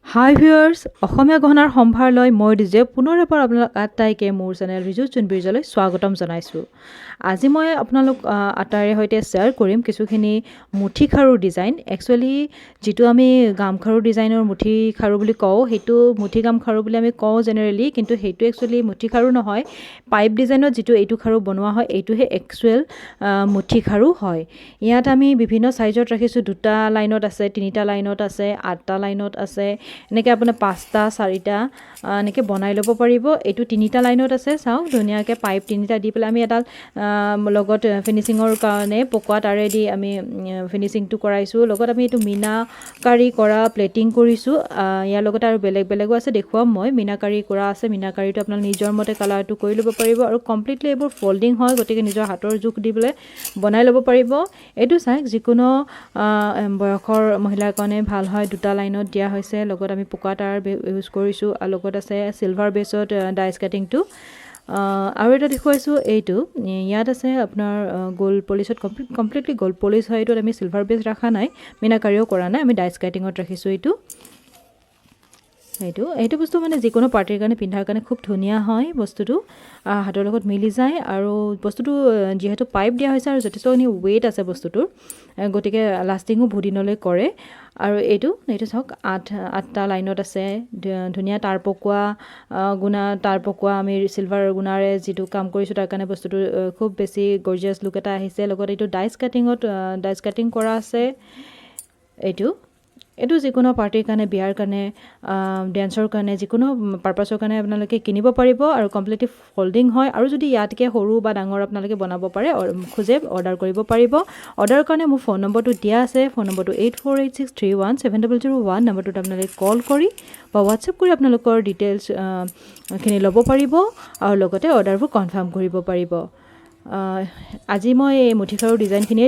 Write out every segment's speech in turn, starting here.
হাই viewers অসমীয়া গহনাৰ সম্ভাৰ লৈ মই ডিজে পুনৰ এবাৰ আপোনালোক আটাইকে মোৰ চেনেল ৰিজু চুনবিৰজলৈ স্বাগতম জনাইছোঁ। আজি মই আপোনালোক আটাইৰে সৈতে শ্বেয়াৰ কৰিম কিছুখিনি মুঠি খাৰুৰ ডিজাইন। একচুৱেলি যিটো আমি গামখাৰু ডিজাইনৰ মুঠি খাৰু বুলি কওঁ সেইটো মুঠি গামখাৰু বুলি আমি কওঁ জেনেৰেলি, কিন্তু সেইটো একচুৱেলি মুঠি খাৰু নহয়। পাইপ ডিজাইনত যিটো এইটো খাৰু বনোৱা হয় এইটোহে একচুৱেল মুঠি খাৰু হয়। ইয়াত আমি বিভিন্ন সাইজত ৰাখিছোঁ, 2টা লাইনত আছে, 3টা লাইনত আছে, 8টা লাইনত আছে, এনেকৈ আপোনাৰ 5টা 4টা এনেকৈ বনাই ল'ব পাৰিব। এইটো 3টা লাইনত আছে, চাওক ধুনীয়াকৈ পাইপ 3টা দি পেলাই আমি এডাল লগত ফিনিচিঙৰ কাৰণে পকোৱা তাৰেদি আমি ফিনিচিংটো কৰাইছোঁ। লগত আমি এইটো মিনাকাৰী কৰা প্লেটিং কৰিছোঁ। ইয়াৰ লগতে আৰু বেলেগো আছে, দেখুৱাম মই। মিনাকাৰী কৰা আছে, মিনাকাৰীটো আপোনাৰ নিজৰ মতে কালাৰটো কৰি ল'ব পাৰিব আৰু কমপ্লিটলি এইবোৰ ফল্ডিং হয়, গতিকে নিজৰ হাতৰ জোখ দি পেলাই বনাই ল'ব পাৰিব। এইটো চাওক যিকোনো বয়সৰ মহিলাৰ কাৰণে ভাল হয়। 2টা লাইনত দিয়া হৈছে, লগত আমি পকোৱা তাঁৰ ইউজ কৰিছোঁ আৰু লগত আছে চিলভাৰ বেছত ডাইচ কাটিংটো। আৰু এটা দেখুৱাইছোঁ এইটো, ইয়াত আছে আপোনাৰ গ'ল্ড পলিচত কমপ্লিটলি গ'ল্ড পলিচ হয়। এইটোত আমি চিলভাৰ বেছ ৰখা নাই, মিনাকাৰীও কৰা নাই, আমি ডাইচ কাটিঙত ৰাখিছোঁ। এইটো বস্তু মানে যিকোনো পাৰ্টিৰ কাৰণে পিন্ধাৰ কাৰণে খুব ধুনীয়া হয়। বস্তুটো হাতৰ লগত মিলি যায় আৰু বস্তুটো যিহেতু পাইপ দিয়া হৈছে আৰু যথেষ্টখিনি ৱেইট আছে বস্তুটোৰ, গতিকে লাষ্টিঙো বহু দিনলৈ কৰে। আৰু এইটো চাওক 8টা লাইনত আছে, ধুনীয়া তাঁৰ পকোৱা আমি চিলভাৰ গুণাৰে যিটো কাম কৰিছোঁ তাৰ কাৰণে বস্তুটো খুব বেছি গৰ্জিয়াছ লুক এটা আহিছে। লগত এইটো ডাইচ কাটিং কৰা আছে। এইটো যিকোনো পাৰ্টিৰ কাৰণে, বিয়াৰ কাৰণে, ডেন্সৰ কাৰণে, যিকোনো পাৰপাছৰ কাৰণে আপোনালোকে কিনিব পাৰিব আৰু কমপ্লিটলি ফল্ডিং হয়। আৰু যদি ইয়াতকৈ সৰু বা ডাঙৰ আপোনালোকে বনাব পাৰে খোজে অৰ্ডাৰ কৰিব পাৰিব। অৰ্ডাৰৰ কাৰণে মোৰ ফোন নম্বৰটো দিয়া আছে, ফোন নম্বৰটো 8486317001 নম্বৰটোত আপোনালোকে কল কৰি বা হোৱাটছএপ কৰি আপোনালোকৰ ডিটেইলছখিনি ল'ব পাৰিব আৰু লগতে অৰ্ডাৰবোৰ কনফাৰ্ম কৰিব পাৰিব। আজি মই এই মুঠি খাৰুৰ ডিজাইনখিনিয়ে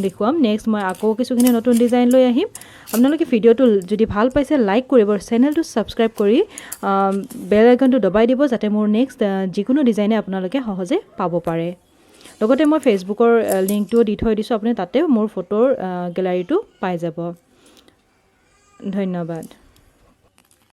দেখুৱাম। নেক্সট মই আকৌ কিছুখিনি নতুন ডিজাইন লৈ আহিম। আপোনালোকে ভিডিঅ'টো যদি ভাল পাইছে লাইক কৰিব, চেনেলটো ছাবস্ক্ৰাইব কৰি বেল আইকনটো দবাই দিব, যাতে মোৰ নেক্সট যিকোনো ডিজাইনে আপোনালোকে সহজে পাব পাৰে। লগতে মই ফেচবুকৰ লিংকটোও দি থৈ দিছোঁ, আপুনি তাতে মোৰ ফটোৰ গেলাৰীটো পাই যাব। ধন্যবাদ।